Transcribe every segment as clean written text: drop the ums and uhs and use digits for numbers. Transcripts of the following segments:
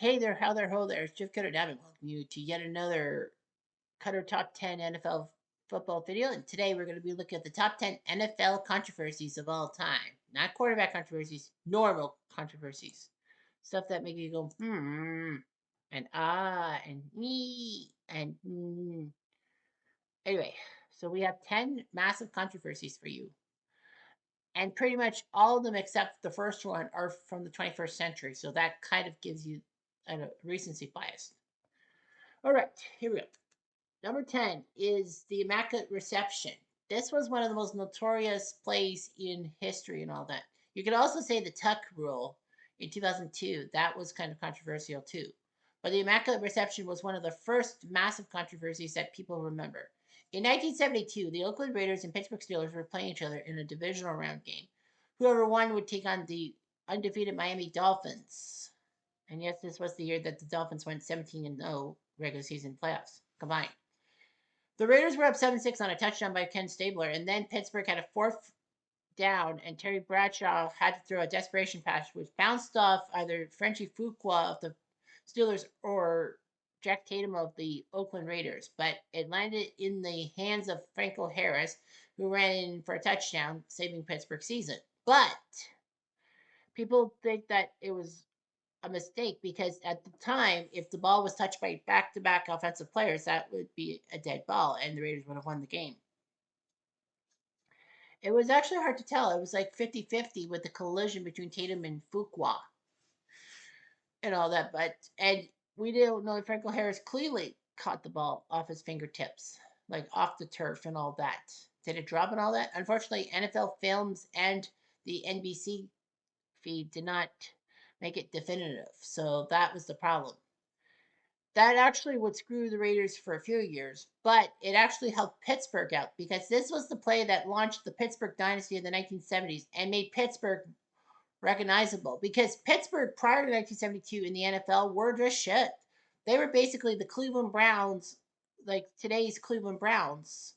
Hey there, how there, ho there. It's Jeff Cutter Diamond. Welcome you to yet another Cutter Top 10 NFL football video. And today we're going to be looking at the top 10 NFL controversies of all time. Not quarterback controversies, normal controversies. Stuff that make you go, and ah, and me, and Anyway, so we have 10 massive controversies for you. And pretty much all of them except the first one are from the 21st century. So that kind of gives you a recency bias. All right, here we go. Number 10 is the Immaculate Reception. This was one of the most notorious plays in history and all that. You could also say the Tuck Rule in 2002. That was kind of controversial too. But the Immaculate Reception was one of the first massive controversies that people remember. In 1972, the Oakland Raiders and Pittsburgh Steelers were playing each other in a divisional round game. Whoever won would take on the undefeated Miami Dolphins. And yes, this was the year that the Dolphins went 17-0 regular season playoffs combined. The Raiders were up 7-6 on a touchdown by Ken Stabler, and then Pittsburgh had a fourth down, and Terry Bradshaw had to throw a desperation pass, which bounced off either Frenchie Fuqua of the Steelers or Jack Tatum of the Oakland Raiders. But it landed in the hands of Franco Harris, who ran in for a touchdown, saving Pittsburgh's season. But people think that it was a mistake because at the time, if the ball was touched by back to back offensive players, that would be a dead ball and the Raiders would have won the game. It was actually hard to tell. It was like 50-50 with the collision between Tatum and Fuqua and all that. And we didn't know if Franco Harris clearly caught the ball off his fingertips, like off the turf and all that. Did it drop and all that? Unfortunately, NFL Films and the NBC feed did not make it definitive. So that was the problem. That actually would screw the Raiders for a few years, but it actually helped Pittsburgh out because this was the play that launched the Pittsburgh dynasty in the 1970s and made Pittsburgh recognizable. Because Pittsburgh, prior to 1972 in the NFL, were just shit. They were basically the Cleveland Browns, like today's Cleveland Browns.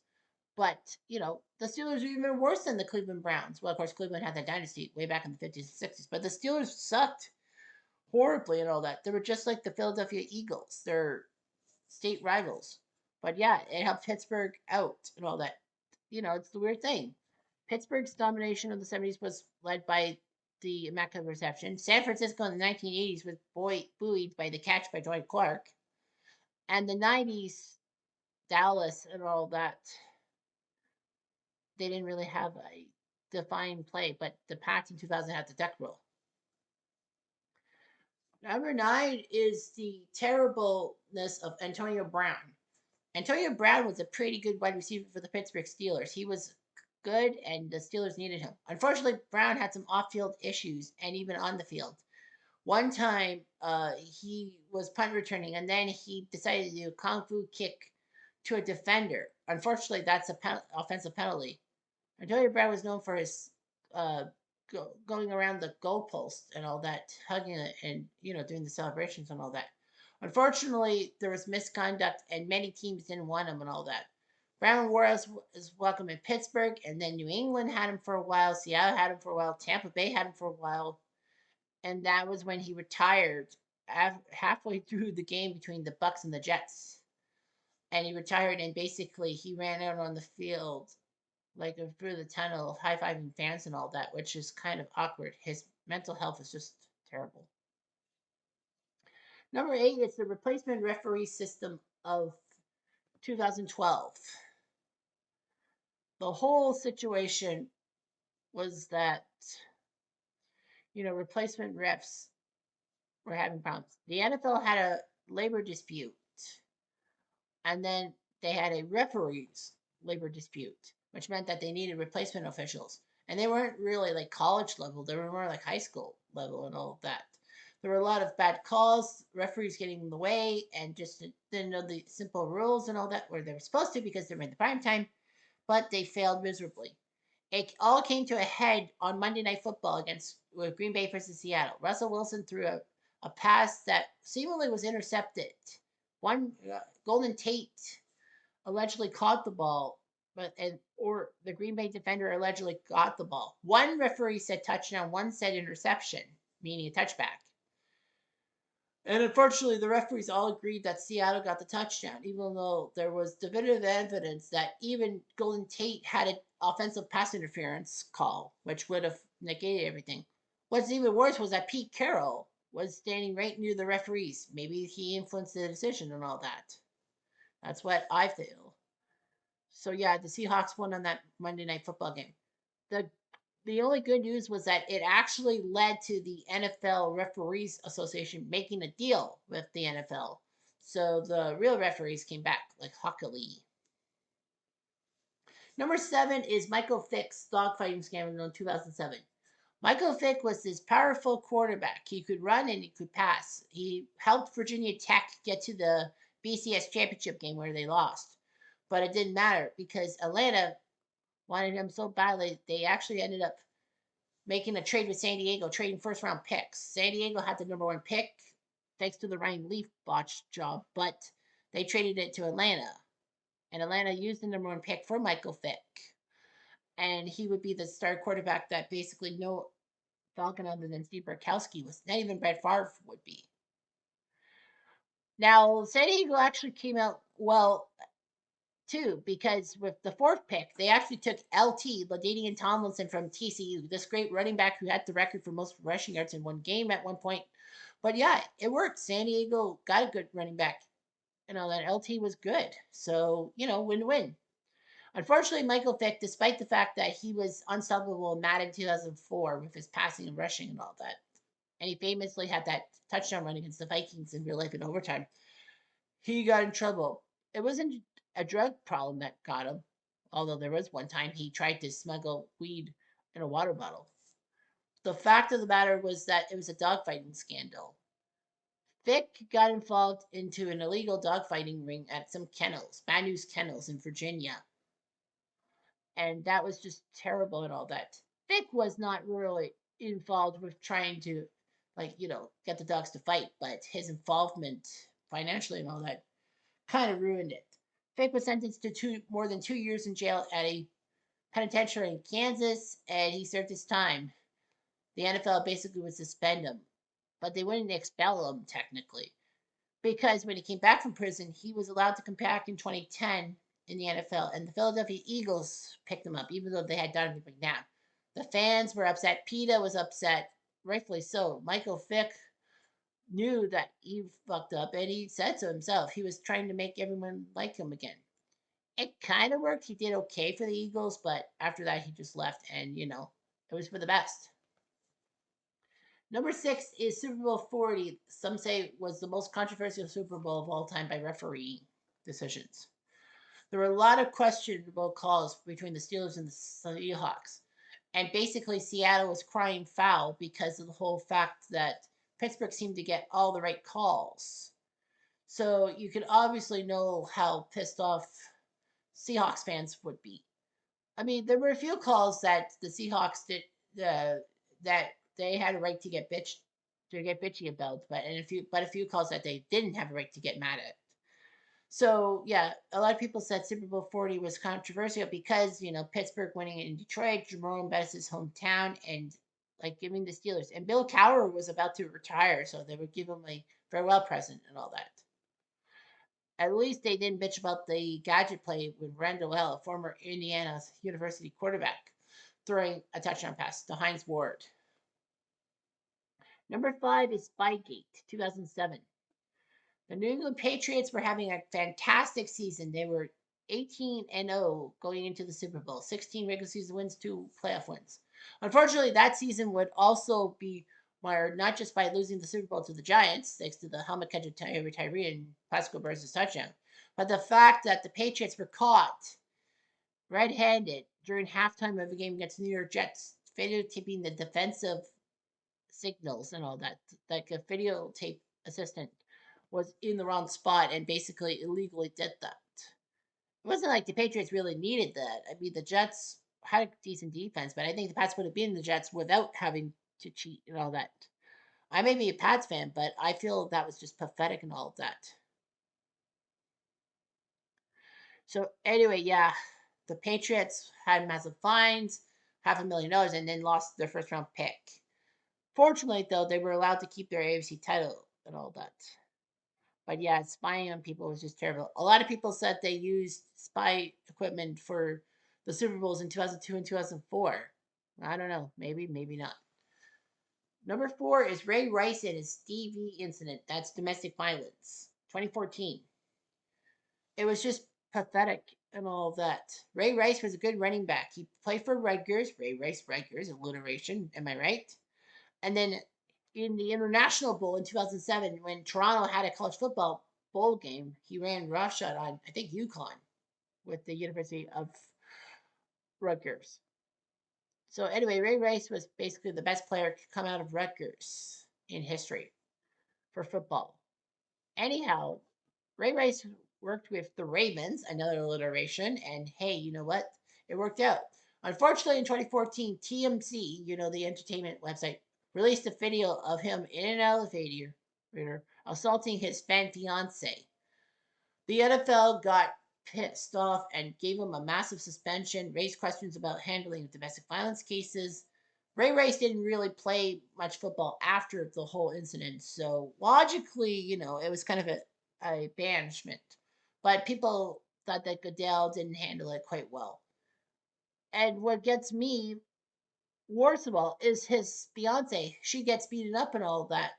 But, the Steelers were even worse than the Cleveland Browns. Well, of course, Cleveland had that dynasty way back in the 50s and 60s, but the Steelers sucked horribly and all that. They were just like the Philadelphia Eagles. They're state rivals. But yeah, it helped Pittsburgh out and all that. It's the weird thing. Pittsburgh's domination of the 70s was led by the Immaculate Reception. San Francisco in the 1980s was buoyed by the catch by Dwight Clark. And the 90s, Dallas and all that, they didn't really have a defined play, but the Pats in 2000 had the Duck Rule. Number 9 is the terribleness of Antonio Brown. Antonio Brown was a pretty good wide receiver for the Pittsburgh Steelers. He was good, and the Steelers needed him. Unfortunately, Brown had some off-field issues, and even on the field. One time, he was punt returning, and then he decided to do a kung fu kick to a defender. Unfortunately, that's a offensive penalty. Antonio Brown was known for his going around the goalpost and all that, hugging it and, doing the celebrations and all that. Unfortunately, there was misconduct and many teams didn't want him and all that. Brown was welcome in Pittsburgh, and then New England had him for a while, Seattle had him for a while, Tampa Bay had him for a while, and that was when he retired halfway through the game between the Bucks and the Jets. And he retired, and basically he ran out on the field like through the tunnel, high fiving fans and all that, which is kind of awkward. His mental health is just terrible. Number 8 is the replacement referee system of 2012. The whole situation was that, replacement refs were having problems. The NFL had a labor dispute, and then they had a referees labor dispute, which meant that they needed replacement officials. And they weren't really like college level, they were more like high school level and all of that. There were a lot of bad calls, referees getting in the way, and just didn't know the simple rules and all that where they were supposed to because they were in the prime time, but they failed miserably. It all came to a head on Monday Night Football against Green Bay versus Seattle. Russell Wilson threw a pass that seemingly was intercepted. One Golden Tate allegedly caught the ball, or the Green Bay defender allegedly got the ball. One referee said touchdown, one said interception, meaning a touchback. And unfortunately, the referees all agreed that Seattle got the touchdown, even though there was definitive evidence that even Golden Tate had an offensive pass interference call, which would have negated everything. What's even worse was that Pete Carroll was standing right near the referees. Maybe he influenced the decision and all that. That's what I feel. So yeah, the Seahawks won on that Monday Night Football game. The the only good news was that it actually led to the NFL Referees Association making a deal with the NFL. So the real referees came back, like Huckley. Number 7 is Michael Vick's dogfighting scandal in 2007. Michael Vick was this powerful quarterback. He could run and he could pass. He helped Virginia Tech get to the BCS championship game where they lost. But it didn't matter because Atlanta wanted him so badly, they actually ended up making a trade with San Diego, trading first round picks. San Diego had the number 1 pick thanks to the Ryan Leaf botch job, but they traded it to Atlanta. And Atlanta used the number 1 pick for Michael Vick. And he would be the star quarterback that basically no Falcon other than Steve Bartkowski was. Not even Brett Favre would be. Now, San Diego actually came out well too, because with the 4th pick, they actually took LT, LaDainian Tomlinson from TCU, this great running back who had the record for most rushing yards in one game at one point. But yeah, it worked. San Diego got a good running back. That LT was good. So, win-win. Unfortunately, Michael Vick, despite the fact that he was unstoppable in Madden 2004 with his passing and rushing and all that, and he famously had that touchdown run against the Vikings in real life in overtime, he got in trouble. It wasn't a drug problem that got him, although there was one time he tried to smuggle weed in a water bottle. The fact of the matter was that it was a dogfighting scandal. Vick got involved into an illegal dogfighting ring at some kennels, Bad News Kennels in Virginia. And that was just terrible and all that. Vick was not really involved with trying to, get the dogs to fight, but his involvement financially and all that kind of ruined it. Vick was sentenced to more than 2 years in jail at a penitentiary in Kansas, and he served his time. The NFL basically would suspend him, but they wouldn't expel him technically, because when he came back from prison, he was allowed to come back in 2010 in the NFL, and the Philadelphia Eagles picked him up, even though they had Donovan McNabb. The fans were upset. PETA was upset, rightfully so. Michael Vick knew that he fucked up, and he said so himself. He was trying to make everyone like him again. It kind of worked. He did okay for the Eagles, but after that, he just left, and it was for the best. Number 6 is Super Bowl 40. Some say was the most controversial Super Bowl of all time by referee decisions. There were a lot of questionable calls between the Steelers and the Seahawks. And basically, Seattle was crying foul because of the whole fact that Pittsburgh seemed to get all the right calls. So you could obviously know how pissed off Seahawks fans would be. I mean, there were a few calls that the Seahawks did that they had a right to get bitchy about, but a few calls that they didn't have a right to get mad at. So yeah, a lot of people said Super Bowl 40 was controversial because Pittsburgh winning in Detroit, Jerome Bettis' hometown, and like giving the Steelers. And Bill Cowher was about to retire, so they would give him a farewell present and all that. At least they didn't bitch about the gadget play with Randall L., a former Indiana University quarterback, throwing a touchdown pass to Hines Ward. Number 5 is Spygate, 2007. The New England Patriots were having a fantastic season. They were 18-0 going into the Super Bowl, 16 regular season wins, 2 playoff wins. Unfortunately, that season would also be marred not just by losing the Super Bowl to the Giants, thanks to the helmet catch of Tyree and Pascal Burns' touchdown, but the fact that the Patriots were caught red-handed during halftime of a game against the New York Jets, videotaping the defensive signals and all that, like a videotape assistant was in the wrong spot and basically illegally did that. It wasn't like the Patriots really needed that. I mean, the Jets had a decent defense, but I think the Pats would have been the Jets without having to cheat and all that. I may be a Pats fan, but I feel that was just pathetic and all of that. So anyway, yeah, the Patriots had massive fines, $500,000, and then lost their first round pick. Fortunately, though, they were allowed to keep their AFC title. and all that. But yeah, spying on people was just terrible. A lot of people said they used spy equipment for the Super Bowls in 2002 and 2004. I don't know. Maybe, maybe not. Number four is Ray Rice and his Stevie incident. That's domestic violence. 2014. It was just pathetic and all of that. Ray Rice was a good running back. He played for Rutgers. Ray Rice Rutgers, alliteration. Am I right? And then in the International Bowl in 2007, when Toronto had a college football bowl game, he ran roughshod on, I think, UConn with the University of Rutgers. So anyway, Ray Rice was basically the best player to come out of Rutgers in history for football. Anyhow, Ray Rice worked with the Ravens, another alliteration, and hey, you know what? It worked out. Unfortunately, in 2014, TMZ, the entertainment website, released a video of him in an elevator assaulting his fan fiance. The NFL got pissed off and gave him a massive suspension, raised questions about handling domestic violence cases. Ray Rice didn't really play much football after the whole incident, so logically, it was kind of a banishment. But people thought that Goodell didn't handle it quite well. And what gets me, worst of all, is his fiance. She gets beaten up and all that,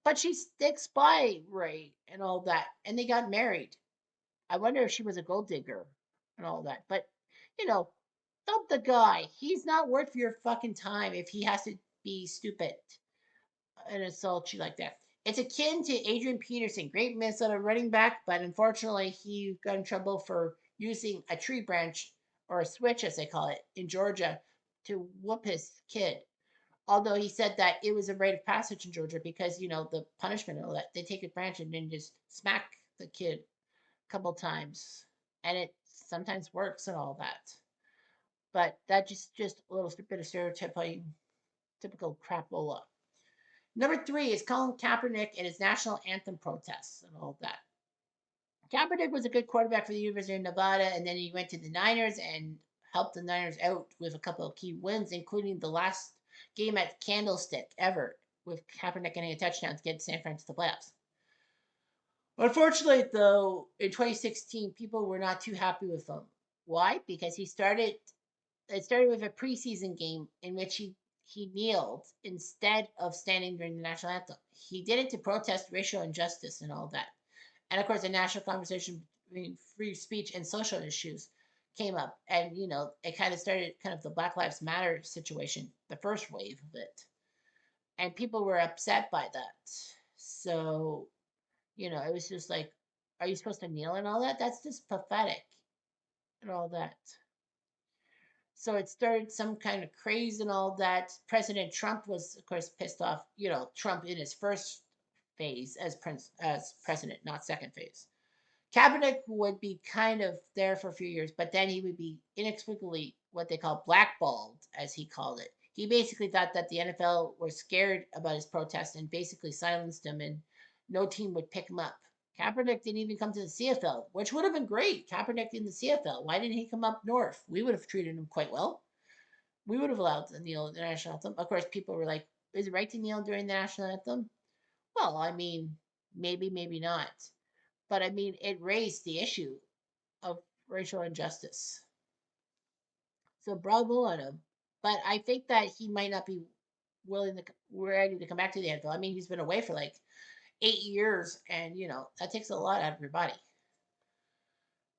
but she sticks by Ray and all that, and they got married. I wonder if she was a gold digger and all that. But, you know, dump the guy. He's not worth your fucking time if he has to be stupid and assault you like that. It's akin to Adrian Peterson, great Minnesota running back, but unfortunately he got in trouble for using a tree branch or a switch, as they call it, in Georgia to whoop his kid. Although he said that it was a rite of passage in Georgia because, the punishment and all that, they take a branch and then just smack the kid couple times, and it sometimes works and all that. But that just a little bit of stereotyping, typical crapola. Number three is Colin Kaepernick and his national anthem protests and all that. Kaepernick was a good quarterback for the University of Nevada, and then he went to the Niners and helped the Niners out with a couple of key wins, including the last game at Candlestick ever, with Kaepernick getting a touchdown to get San Fran to the playoffs. Unfortunately, though, in 2016, people were not too happy with him. Why? Because it started with a preseason game in which he kneeled instead of standing during the national anthem. He did it to protest racial injustice and all that. And of course, the national conversation between free speech and social issues came up. And, it kind of started kind of the Black Lives Matter situation, the first wave of it. And people were upset by that. So it was just like, are you supposed to kneel and all that? That's just pathetic and all that. So it started some kind of craze and all that. President Trump was, of course, pissed off. Trump in his first phase as president, not second phase. Kaepernick would be kind of there for a few years, but then he would be inexplicably what they call blackballed, as he called it. He basically thought that the NFL were scared about his protest and basically silenced him, and no team would pick him up. Kaepernick didn't even come to the CFL, which would have been great. Kaepernick in the CFL. Why didn't he come up north? We would have treated him quite well. We would have allowed to kneel the national anthem. Of course, people were like, is it right to kneel during the national anthem? Well, I mean, maybe, maybe not. But I mean, it raised the issue of racial injustice. So bravo on him. But I think that he might not be ready to come back to the NFL. I mean, he's been away for like 8 years, and that takes a lot out of your body.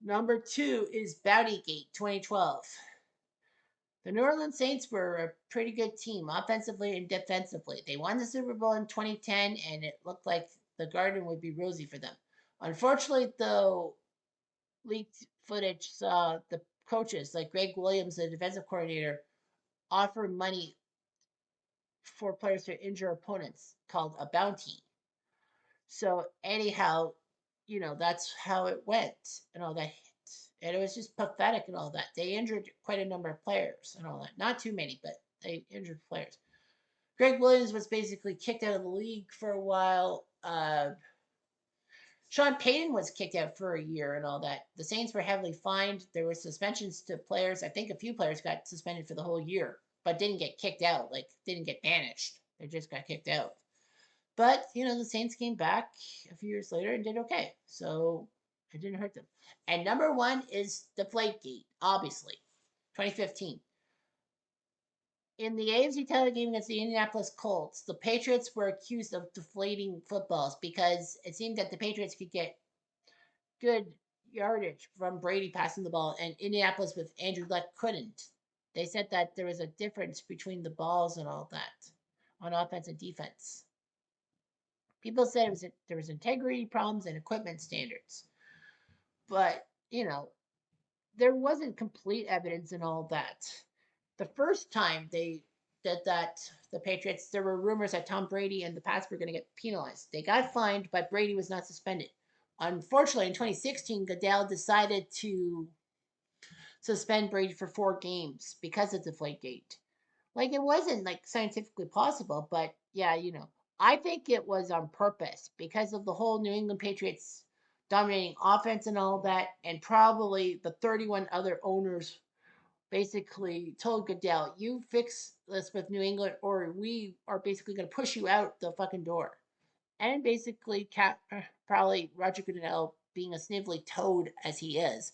Number two is Bountygate 2012. The New Orleans Saints were a pretty good team, offensively and defensively. They won the Super Bowl in 2010, and it looked like the garden would be rosy for them. Unfortunately, though, leaked footage saw the coaches, like Greg Williams, the defensive coordinator, offer money for players to injure opponents called a bounty. So anyhow, that's how it went and all that. And it was just pathetic and all that. They injured quite a number of players and all that. Not too many, but they injured players. Greg Williams was basically kicked out of the league for a while. Sean Payton was kicked out for a year and all that. The Saints were heavily fined. There were suspensions to players. I think a few players got suspended for the whole year, but didn't get kicked out. Like, didn't get banished. They just got kicked out. But the Saints came back a few years later and did okay, so it didn't hurt them. And number one is Deflategate, obviously, 2015. In the AFC title game against the Indianapolis Colts, the Patriots were accused of deflating footballs because it seemed that the Patriots could get good yardage from Brady passing the ball, and Indianapolis with Andrew Luck couldn't. They said that there was a difference between the balls and all that on offense and defense. People said there was integrity problems and equipment standards, but there wasn't complete evidence and all that. The first time they did that, the Patriots, there were rumors that Tom Brady and the Pats were going to get penalized. They got fined, but Brady was not suspended. Unfortunately, in 2016, Goodell decided to suspend Brady for 4 games because of Deflategate. Like it wasn't like scientifically possible, but yeah, I think it was on purpose because of the whole New England Patriots dominating offense and all that, and probably the 31 other owners basically told Goodell, "You fix this with New England, or we are basically going to push you out the fucking door." And basically, probably Roger Goodell, being a snivelly toad as he is,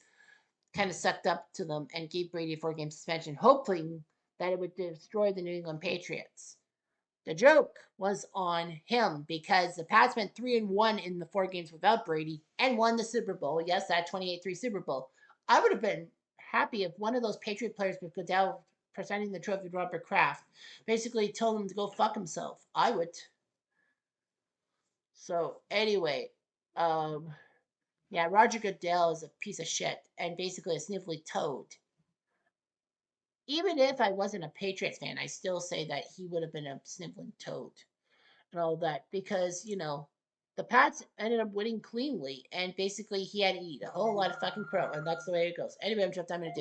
kind of sucked up to them and gave Brady a 4 game suspension, hoping that it would destroy the New England Patriots. The joke was on him because the Pats went 3-1 in the 4 games without Brady and won the Super Bowl. Yes, that 28-3 Super Bowl. I would have been happy if one of those Patriot players with Goodell presenting the trophy to Robert Kraft basically told him to go fuck himself. I would. So anyway, um, yeah, Roger Goodell is a piece of shit and basically a snivelly toad. Even if I wasn't a Patriots fan, I still say that he would have been a sniveling toad and all that because, the Pats ended up winning cleanly and basically he had to eat a whole lot of fucking crow and that's the way it goes. Anyway, I'm going to do